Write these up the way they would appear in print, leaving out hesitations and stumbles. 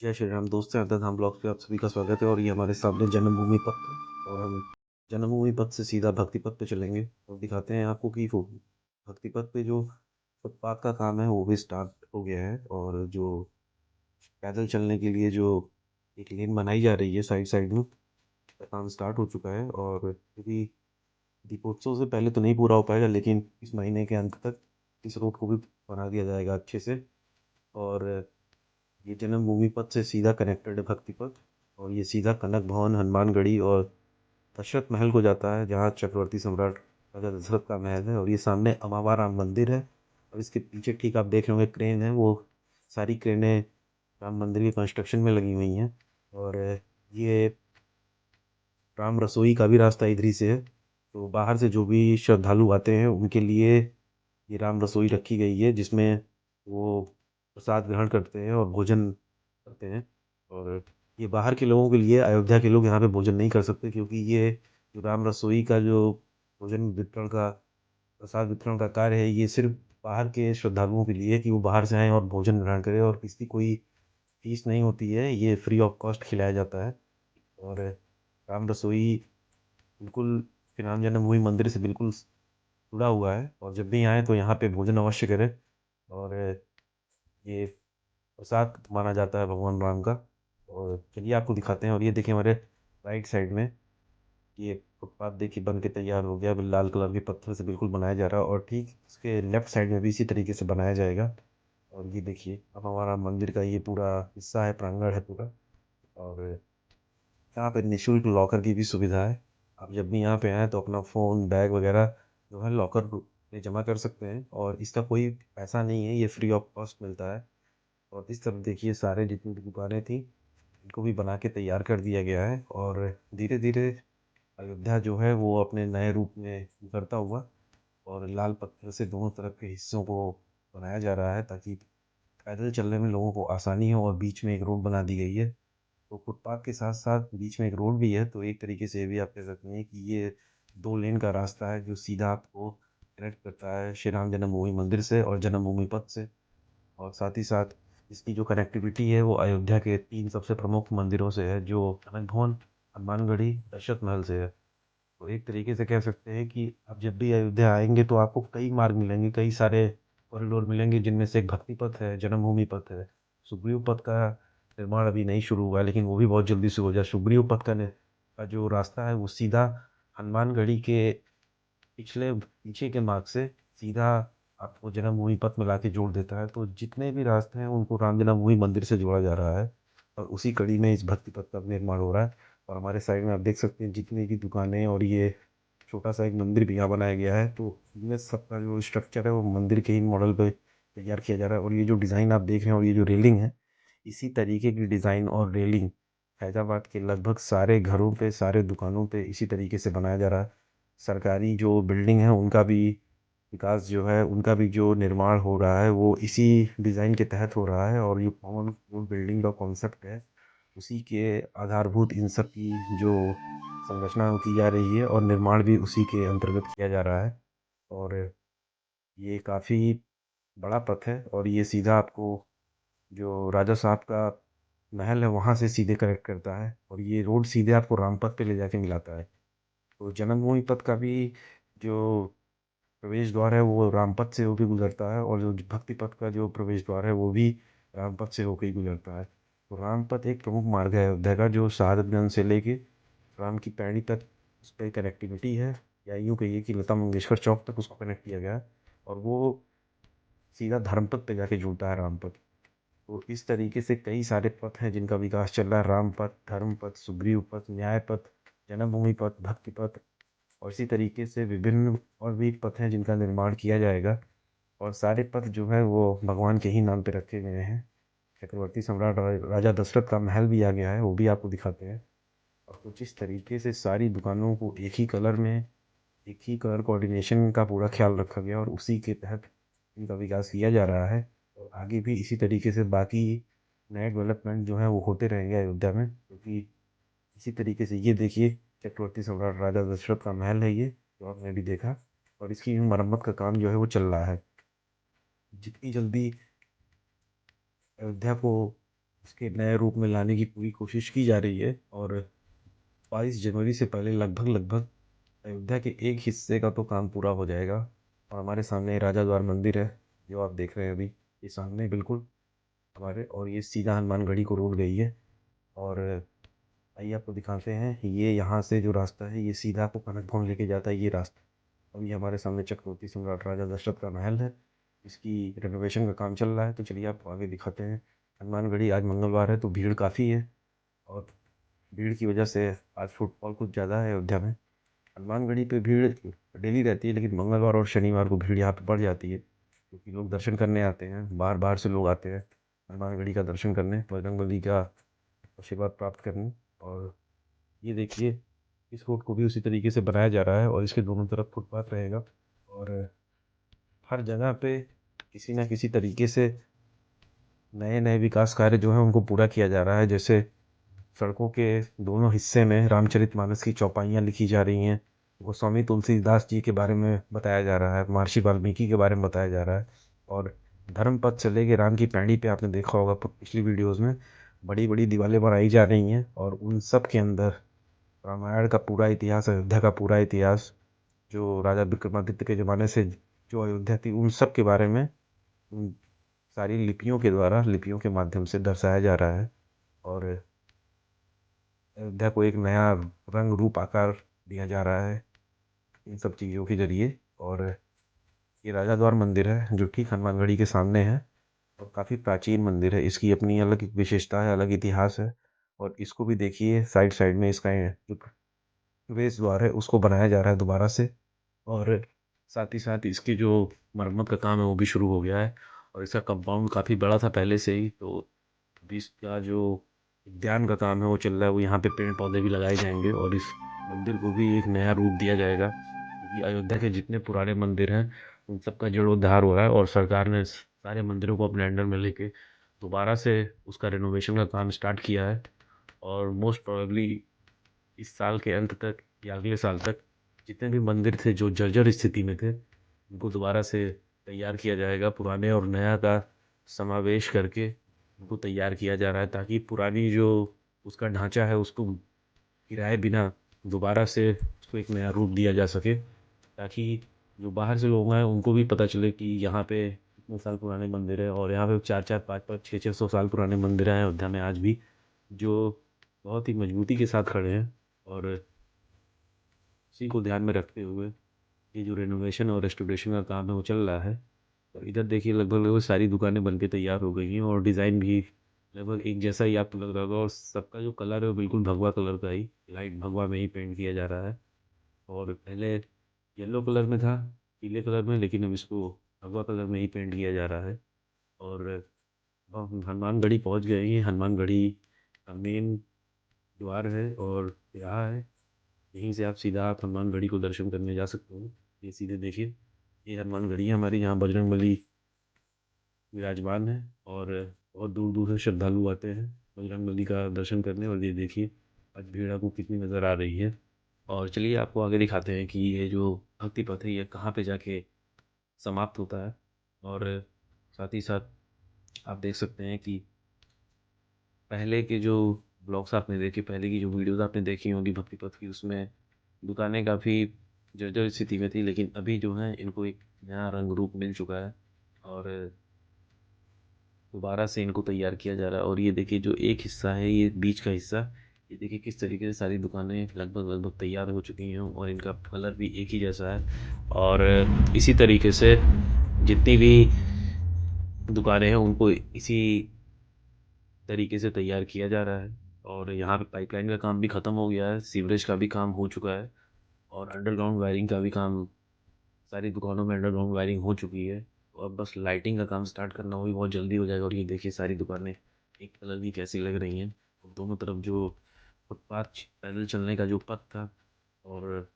जय श्री राम दोस्तों, अंतर्धाम ब्लॉग्स पे आप सभी का स्वागत है। और ये हमारे सामने जन्मभूमि पथ है और हम जन्मभूमि पथ से सीधा भक्ति पथ पे चलेंगे और दिखाते हैं आपको कि वो भक्ति पथ पे जो फुटपाथ का काम है वो भी स्टार्ट हो गया है। और जो पैदल चलने के लिए जो एक लेन बनाई जा रही है साइड साइड में, का काम स्टार्ट हो चुका है। और यदि दीपोत्सव से पहले तो नहीं पूरा हो पाएगा, लेकिन इस महीने के अंत तक इस रोड को भी बना दिया जाएगा अच्छे से। और ये जन्मभूमि पथ से सीधा कनेक्टेड है भक्ति पथ, और ये सीधा कनक भवन, हनुमानगढ़ी और दशरथ महल को जाता है, जहाँ चक्रवर्ती सम्राट राजा दशरथ का महल है। और ये सामने अमावा राम मंदिर है, और इसके पीछे ठीक आप देख रहे होंगे क्रेन है, वो सारी क्रेनें राम मंदिर के कंस्ट्रक्शन में लगी हुई हैं। और ये राम रसोई का भी रास्ता इधर ही से है, तो बाहर से जो भी श्रद्धालु आते हैं उनके लिए ये राम रसोई रखी गई है, जिसमें वो प्रसाद ग्रहण करते हैं और भोजन करते हैं। और ये बाहर के लोगों के लिए, अयोध्या के लोग यहाँ पे भोजन नहीं कर सकते, क्योंकि ये जो राम रसोई का जो भोजन वितरण का, प्रसाद वितरण का कार्य है, ये सिर्फ बाहर के श्रद्धालुओं के लिए है कि वो बाहर से आएँ और भोजन ग्रहण करें, और इसकी कोई फीस नहीं होती है, ये फ्री ऑफ कॉस्ट खिलाया जाता है। और राम रसोई बिल्कुल श्री राम जन्मभूमि मंदिर से बिल्कुल जुड़ा हुआ है, और जब भी आएँ तो यहाँ पे भोजन अवश्य करें। और ये प्रसाद माना जाता है भगवान राम का। और चलिए आपको दिखाते हैं। और ये देखिए हमारे राइट साइड में ये फुटपाथ देखिए बन के तैयार हो गया, लाल कलर के पत्थर से बिल्कुल बनाया जा रहा है, और ठीक उसके लेफ्ट साइड में भी इसी तरीके से बनाया जाएगा। और ये देखिए अब हमारा मंदिर का ये पूरा हिस्सा है, प्रांगण है पूरा। और यहाँ पे निःशुल्क लॉकर की भी सुविधा है। आप जब भी यहाँ पे आएँ तो अपना फ़ोन, बैग वगैरह जो है लॉकर में जमा कर सकते हैं, और इसका कोई पैसा नहीं है, ये फ्री ऑफ कॉस्ट मिलता है। और इस तरफ देखिए सारे जितनी भी दुकानें थी, इनको भी बना के तैयार कर दिया गया है। और धीरे धीरे अयोध्या जो है वो अपने नए रूप में उभरता हुआ, और लाल पत्थर से दोनों तरफ के हिस्सों को बनाया जा रहा है, ताकि पैदल चलने में लोगों को आसानी हो। और बीच में एक रोड बना दी गई है, तो फुटपाथ के साथ साथ बीच में एक रोड भी है, तो एक तरीके से ये भी आप कह सकते हैं कि ये दो लेन का रास्ता है जो सीधा आपको कनेक्ट करता है श्री राम जन्मभूमि मंदिर से और जन्मभूमि पथ से। और साथ ही साथ इसकी जो कनेक्टिविटी है वो अयोध्या के 3 सबसे प्रमुख मंदिरों से है, जो कनक भवन, हनुमानगढ़ी, दशरथ महल से है। तो एक तरीके से कह सकते हैं कि आप जब भी अयोध्या आएँगे तो आपको कई मार्ग मिलेंगे, कई सारे कॉरिडोर मिलेंगे, जिनमें से एक भक्ति पथ है, जन्मभूमि पथ है। सुग्रीव पथ का निर्माण अभी नहीं शुरू हुआ है, लेकिन वो भी बहुत जल्दी शुरू हो जाए। सुग्रीव पथ का जो रास्ता है वो सीधा हनुमानगढ़ी के पिछले पीछे के मार्ग से सीधा आपको जन्मभूमि पथ में लाके जोड़ देता है। तो जितने भी रास्ते हैं उनको राम जन्मभूमि मंदिर से जोड़ा जा रहा है, और उसी कड़ी में इस भक्ति पथ का निर्माण हो रहा है। और हमारे साइड में आप देख सकते हैं जितनी भी दुकानें, और ये छोटा सा एक मंदिर भी यहाँ बनाया गया है, तो इनमें सबका जो स्ट्रक्चर है वो मंदिर के ही मॉडल पे तैयार किया जा रहा है। और ये जो डिज़ाइन आप देख रहे हैं और ये जो रेलिंग है, इसी तरीके की डिज़ाइन और रेलिंग हैदराबाद के लगभग सारे घरों पे, सारे दुकानों पे इसी तरीके से बनाया जा रहा है। सरकारी जो बिल्डिंग है उनका भी विकास जो है, उनका भी जो निर्माण हो रहा है वो इसी डिज़ाइन के तहत हो रहा है। और ये कॉमन जो बिल्डिंग का कॉन्सेप्ट है, उसी के आधारभूत इन सब की जो संरचना की जा रही है, और निर्माण भी उसी के अंतर्गत किया जा रहा है। और ये काफ़ी बड़ा पथ है, और ये सीधा आपको जो राजा साहब का महल है वहाँ से सीधे कनेक्ट करता है, और ये रोड सीधे आपको रामपथ पे ले जाके मिलाता है। तो जन्मभूमि पथ का भी जो प्रवेश द्वार है वो रामपथ से होके गुजरता है, और जो भक्ति पथ का जो प्रवेश द्वार है वो भी रामपथ से होके ही गुजरता है। तो रामपथ एक प्रमुख मार्ग है अयोध्या का, जो शहादतगंज से लेके राम की पैड़ी तक उस पर कनेक्टिविटी है, या यूँ कहिए कि लता मंगेशकर चौक तक उसको कनेक्ट किया गया है। और वो सीधा धर्मपथ पे जाके जुड़ता है रामपथ। तो इस तरीके से कई सारे पथ हैं जिनका विकास चल रहा है, रामपथ, धर्मपथ, सुग्रीव पथ, न्याय पथ, जन्मभूमि पथ, भक्ति पथ, और इसी तरीके से विभिन्न और भी पथ हैं जिनका निर्माण किया जाएगा। और सारे पथ जो है वो भगवान के ही नाम पे रखे गए हैं। चक्रवर्ती सम्राट राजा दशरथ का महल भी आ गया है, वो भी आपको दिखाते हैं। और कुछ इस तरीके से सारी दुकानों को एक ही कलर में, एक ही कलर कोऑर्डिनेशन का पूरा ख्याल रखा गया, और उसी के तहत इनका विकास किया जा रहा है। और आगे भी इसी तरीके से बाकी नए डेवलपमेंट जो हैं वो होते रहेंगे अयोध्या में, क्योंकि इसी तरीके से ये देखिए चक्रवर्ती सम्राट राजा दशरथ का महल है ये, जो आपने भी देखा। और इसकी मरम्मत का काम जो है वो चल रहा है। जितनी जल्दी अयोध्या को इसके नए रूप में लाने की पूरी कोशिश की जा रही है। और 22 जनवरी से पहले लगभग लगभग अयोध्या के एक हिस्से का तो काम पूरा हो जाएगा। और हमारे सामने राजा द्वार मंदिर है, जो आप देख रहे हैं अभी, ये सामने बिल्कुल हमारे, और ये सीधा हनुमानगढ़ी को रोड गई है। और आइए आपको दिखाते हैं, ये यहाँ से जो रास्ता है ये सीधा आपको कनक भवन लेके जाता है, ये रास्ता। और ये हमारे सामने चक्रवर्ती सम्राट राजा दशरथ का महल है, इसकी रेनोवेशन का काम चल रहा है। तो चलिए आपको आगे दिखाते हैं। हनुमानगढ़ी आज मंगलवार है तो भीड़ काफ़ी है, और भीड़ की वजह से आज फुटफॉल कुछ ज़्यादा है अयोध्या में। हनुमानगढ़ी पे भीड़ डेली रहती है, लेकिन मंगलवार और शनिवार को भीड़ यहाँ पे बढ़ जाती है, क्योंकि लोग दर्शन करने आते हैं, बाहर बाहर से लोग आते हैं हनुमानगढ़ी का दर्शन करने, बजरंगबली का आशीर्वाद प्राप्त करने। और ये देखिए, इस रोड को भी उसी तरीके से बनाया जा रहा है, और इसके दोनों तरफ फुटपाथ रहेगा। और हर जगह पे किसी ना किसी तरीके से नए नए विकास कार्य जो हैं उनको पूरा किया जा रहा है। जैसे सड़कों के दोनों हिस्से में रामचरितमानस की चौपाइयाँ लिखी जा रही हैं, गोस्वामी तुलसीदास जी के बारे में बताया जा रहा है, महर्षि वाल्मीकि के बारे में बताया जा रहा है। और धर्म पथ से लेके राम की पैड़ी पे आपने देखा होगा पिछली वीडियोस में, बड़ी बड़ी दीवारें बनाई जा रही हैं, और उन सब के अंदर रामायण का पूरा इतिहास, अयोध्या का पूरा इतिहास, जो राजा विक्रमादित्य के ज़माने से जो अयोध्या थी उन सब के बारे में उन सारी लिपियों के द्वारा, लिपियों के माध्यम से दर्शाया जा रहा है। और अयोध्या को एक नया रंग रूप आकार दिया जा रहा है इन सब चीज़ों के जरिए। और ये राजा द्वार मंदिर है जो ठीक हनुमानगढ़ी के सामने है, और काफ़ी प्राचीन मंदिर है, इसकी अपनी अलग एक विशेषता है, अलग इतिहास है। और इसको भी देखिए, साइड साइड में इसका जो प्रवेश द्वार है उसको बनाया जा रहा है दोबारा से। और साथ ही साथ इसकी जो मरम्मत का काम है वो भी शुरू हो गया है। और इसका कंपाउंड काफ़ी बड़ा था पहले से ही, तो अभी इसका जो उद्यान का काम है वो चल रहा है, वो यहाँ पे पेड़ पौधे भी लगाए जाएंगे, और इस मंदिर को भी एक नया रूप दिया जाएगा, क्योंकि अयोध्या के जितने पुराने मंदिर हैं उन सब का जीर्णोद्धार हो रहा है, और सरकार ने सारे मंदिरों को अपने अंडर में लेके दोबारा से उसका रेनोवेशन का काम स्टार्ट किया है। और मोस्ट प्रोबेबली इस साल के अंत तक या अगले साल तक जितने भी मंदिर थे जो जर्जर स्थिति में थे उनको दोबारा से तैयार किया जाएगा, पुराने और नया का समावेश करके उनको तैयार किया जा रहा है, ताकि पुरानी जो उसका ढांचा है उसको गिराए बिना दोबारा से उसको एक नया रूप दिया जा सके, ताकि जो बाहर से लोग हैं उनको भी पता चले कि यहाँ पे इतने साल पुराने मंदिर है, और यहाँ पे 4-4 5-5 600 साल पुराने मंदिर हैं अयोध्या में आज भी, जो बहुत ही मजबूती के साथ खड़े हैं। और इसी को ध्यान में रखते हुए ये जो रेनोवेशन और रेस्टोरेशन का काम है वो चल रहा है। और इधर देखिए, लगभग लगभग सारी दुकानें बन के तैयार हो गई हैं, और डिज़ाइन भी लगभग एक जैसा ही आपको लग रहा होगा, और सबका जो कलर है वो बिल्कुल भगवा कलर का ही, लाइट भगवा में ही पेंट किया जा रहा है। और पहले येलो कलर में था, पीले कलर में, लेकिन अब इसको भगवा कलर में ही पेंट किया जा रहा है। और अब हम हनुमानगढ़ी पहुंच गए हैं। हनुमानगढ़ी का मेन द्वार है और यहाँ है, यहीं से आप सीधा आप हनुमानगढ़ी को दर्शन करने जा सकते हो। ये सीधे देखिए, ये हनुमानगढ़ी है हमारी, यहाँ बजरंगबली विराजमान है, और बहुत दूर दूर से श्रद्धालु आते हैं बजरंगबली का दर्शन करने। और ये देखिए आज भीड़ आपको कितनी नज़र आ रही है। और चलिए आपको आगे दिखाते हैं कि ये जो भक्ति पथ है ये कहाँ पे जाके समाप्त होता है। और साथ ही साथ आप देख सकते हैं कि पहले के जो ब्लॉग्स आपने देखे, पहले की जो वीडियोस आपने देखी होंगी भक्ति पथ की, उसमें दुकानें काफ़ी जर्जर स्थिति में थी, लेकिन अभी जो है इनको एक नया रंग रूप मिल चुका है, और दोबारा से इनको तैयार किया जा रहा है। और ये देखिए, जो एक हिस्सा है, ये बीच का हिस्सा, ये देखिए किस तरीके से सारी दुकानें लगभग लगभग तैयार हो चुकी हैं, और इनका कलर भी एक ही जैसा है। और इसी तरीके से जितनी भी दुकानें हैं उनको इसी तरीके से तैयार किया जा रहा है। और यहाँ पे पाइपलाइन का काम भी ख़त्म हो गया है, सीवरेज का भी काम हो चुका है, और अंडरग्राउंड वायरिंग का भी काम, सारी दुकानों में अंडरग्राउंड वायरिंग हो चुकी है। और बस लाइटिंग का काम स्टार्ट करना वो भी बहुत जल्दी हो जाएगा। और ये देखिए सारी दुकानें एक कलर की कैसी लग रही हैं, और दोनों तरफ जो फुटपाथ, पैदल चलने का जो पथ था, और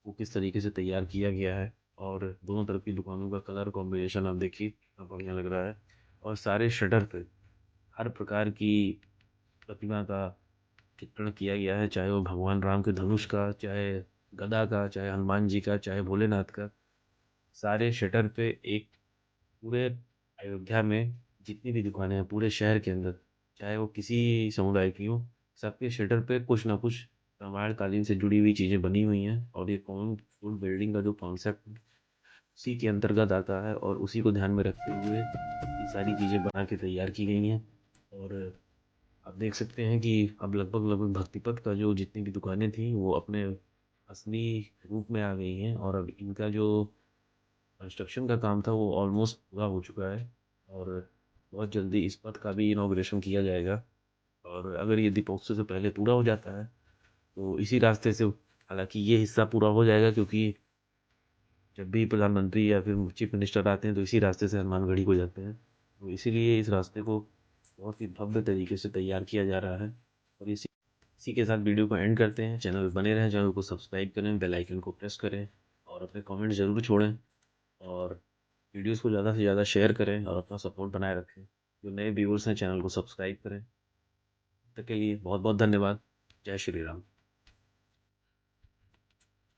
वो किस तरीके से तैयार किया गया है, और दोनों तरफ की दुकानों का कलर कॉम्बिनेशन आप देखिए कितना बढ़िया लग रहा है। और सारे शटर पे हर प्रकार की प्रतिमा का चित्रण किया गया है, चाहे वो भगवान राम के धनुष का, चाहे गदा का, चाहे हनुमान जी का, चाहे भोलेनाथ का। सारे शटर पे एक पूरे अयोध्या में जितनी भी दुकानें हैं पूरे शहर के अंदर, चाहे वो किसी समुदाय की हो, सबके शटर पे कुछ ना कुछ रामायण कालीन से जुड़ी हुई चीज़ें बनी हुई हैं और ये कॉमन बिल्डिंग का जो कॉन्सेप्ट उसी के अंतर्गत आता है और उसी को ध्यान में रखते हुए ये सारी चीज़ें बना के तैयार की गई हैं। और आप देख सकते हैं कि अब लगभग भक्तिपथ का जो जितनी भी दुकानें थी वो अपने असली रूप में आ गई हैं और अब इनका जो कंस्ट्रक्शन का काम था वो ऑलमोस्ट पूरा हो चुका है और बहुत जल्दी इस पथ का भी इनॉग्रेशन किया जाएगा। और अगर ये दीपोत्सव से पहले पूरा हो जाता है तो इसी रास्ते से, हालांकि ये हिस्सा पूरा हो जाएगा क्योंकि जब भी प्रधानमंत्री या फिर चीफ मिनिस्टर आते हैं तो इसी रास्ते से हनुमानगढ़ी को जाते हैं, तो इसीलिए इस रास्ते को बहुत ही भव्य तरीके से तैयार किया जा रहा है। और इसी के साथ वीडियो को एंड करते हैं। चैनल बने रहें, चैनल को सब्सक्राइब करें, बेल आइकन को प्रेस करें और अपने कमेंट ज़रूर छोड़ें और वीडियोस को ज़्यादा से ज़्यादा शेयर करें और अपना सपोर्ट बनाए रखें। जो नए व्यूअर्स हैं चैनल को सब्सक्राइब करें। तब तक के लिए बहुत बहुत धन्यवाद। जय श्री राम।